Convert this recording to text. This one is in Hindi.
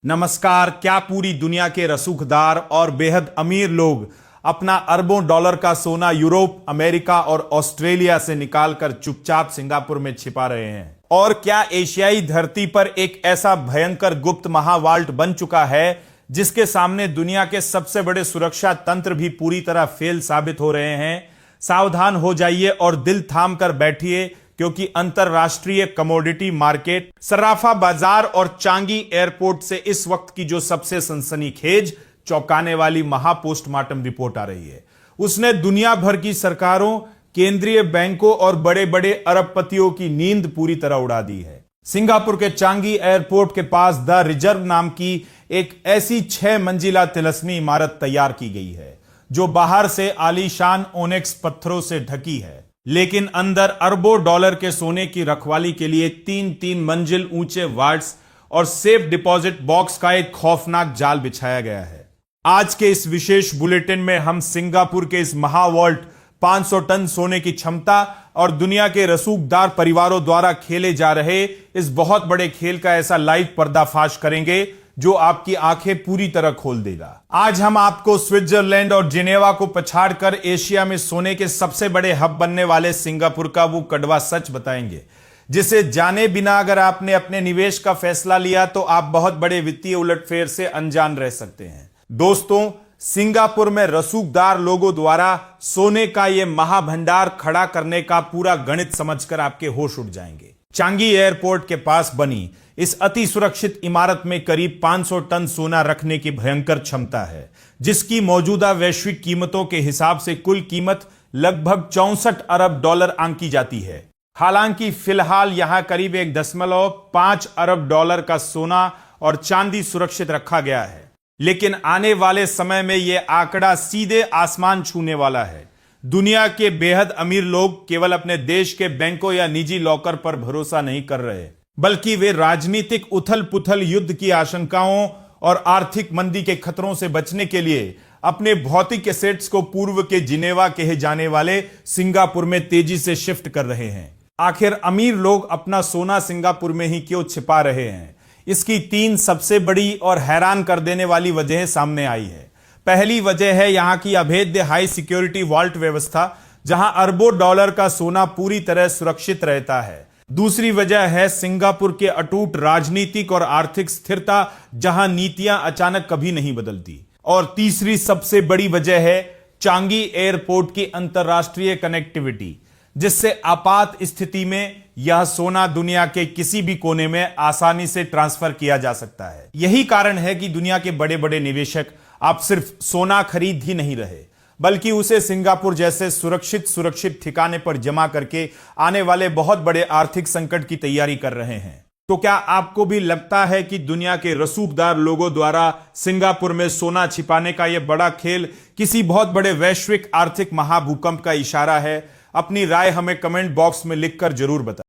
नमस्कार। क्या पूरी दुनिया के रसूखदार और बेहद अमीर लोग अपना अरबों डॉलर का सोना यूरोप, अमेरिका और ऑस्ट्रेलिया से निकालकर चुपचाप सिंगापुर में छिपा रहे हैं? और क्या एशियाई धरती पर एक ऐसा भयंकर गुप्त महावाल्ट बन चुका है जिसके सामने दुनिया के सबसे बड़े सुरक्षा तंत्र भी पूरी तरह फेल साबित हो रहे हैं? सावधान हो जाइए और दिल थाम कर बैठिए, क्योंकि अंतरराष्ट्रीय कमोडिटी मार्केट, सराफा बाजार और चांगी एयरपोर्ट से इस वक्त की जो सबसे सनसनीखेज, चौंकाने वाली महापोस्टमार्टम रिपोर्ट आ रही है, उसने दुनिया भर की सरकारों, केंद्रीय बैंकों और बड़े बड़े अरबपतियों की नींद पूरी तरह उड़ा दी है। सिंगापुर के चांगी एयरपोर्ट के पास द रिजर्व नाम की एक ऐसी 6 मंजिला तिलस्मी इमारत तैयार की गई है जो बाहर से आलीशान ओनेक्स पत्थरों से ढकी है, लेकिन अंदर अरबों डॉलर के सोने की रखवाली के लिए 3-3 मंजिल ऊंचे वार्ड्स और सेफ डिपॉजिट बॉक्स का एक खौफनाक जाल बिछाया गया है। आज के इस विशेष बुलेटिन में हम सिंगापुर के इस महावॉल्ट, 500 टन सोने की क्षमता और दुनिया के रसूखदार परिवारों द्वारा खेले जा रहे इस बहुत बड़े खेल का ऐसा लाइव पर्दाफाश करेंगे जो आपकी आंखें पूरी तरह खोल देगा। आज हम आपको स्विट्जरलैंड और जिनेवा को पछाड़कर एशिया में सोने के सबसे बड़े हब बनने वाले सिंगापुर का वो कड़वा सच बताएंगे, जिसे जाने बिना अगर आपने अपने निवेश का फैसला लिया तो आप बहुत बड़े वित्तीय उलटफेर से अनजान रह सकते हैं। दोस्तों, सिंगापुर में रसूखदार लोगों द्वारा सोने का यह महाभंडार खड़ा करने का पूरा गणित समझकर आपके होश उड़ जाएंगे। चांगी एयरपोर्ट के पास बनी इस अति सुरक्षित इमारत में करीब 500 टन सोना रखने की भयंकर क्षमता है, जिसकी मौजूदा वैश्विक कीमतों के हिसाब से कुल कीमत लगभग 64 अरब डॉलर आंकी जाती है। हालांकि फिलहाल यहां करीब 1.5 अरब डॉलर का सोना और चांदी सुरक्षित रखा गया है, लेकिन आने वाले समय में यह आंकड़ा सीधे आसमान छूने वाला है। दुनिया के बेहद अमीर लोग केवल अपने देश के बैंकों या निजी लॉकर पर भरोसा नहीं कर रहे, बल्कि वे राजनीतिक उथल पुथल, युद्ध की आशंकाओं और आर्थिक मंदी के खतरों से बचने के लिए अपने भौतिक एसेट्स को पूर्व के जिनेवा कहे जाने वाले सिंगापुर में तेजी से शिफ्ट कर रहे हैं। आखिर अमीर लोग अपना सोना सिंगापुर में ही क्यों छिपा रहे हैं? इसकी 3 सबसे बड़ी और हैरान कर देने वाली वजहें सामने आई है। पहली वजह है यहां की अभेद्य हाई सिक्योरिटी वॉल्ट व्यवस्था, जहां अरबों डॉलर का सोना पूरी तरह सुरक्षित रहता है। दूसरी वजह है सिंगापुर के अटूट राजनीतिक और आर्थिक स्थिरता, जहां नीतियां अचानक कभी नहीं बदलती। और तीसरी सबसे बड़ी वजह है चांगी एयरपोर्ट की अंतरराष्ट्रीय कनेक्टिविटी, जिससे आपात स्थिति में यह सोना दुनिया के किसी भी कोने में आसानी से ट्रांसफर किया जा सकता है। यही कारण है कि दुनिया के बड़े बड़े निवेशक आप सिर्फ सोना खरीद ही नहीं रहे, बल्कि उसे सिंगापुर जैसे सुरक्षित ठिकाने पर जमा करके आने वाले बहुत बड़े आर्थिक संकट की तैयारी कर रहे हैं। तो क्या आपको भी लगता है कि दुनिया के रसूखदार लोगों द्वारा सिंगापुर में सोना छिपाने का यह बड़ा खेल किसी बहुत बड़े वैश्विक आर्थिक महाभूकंप का इशारा है? अपनी राय हमें कमेंट बॉक्स में लिखकर जरूर बताएं।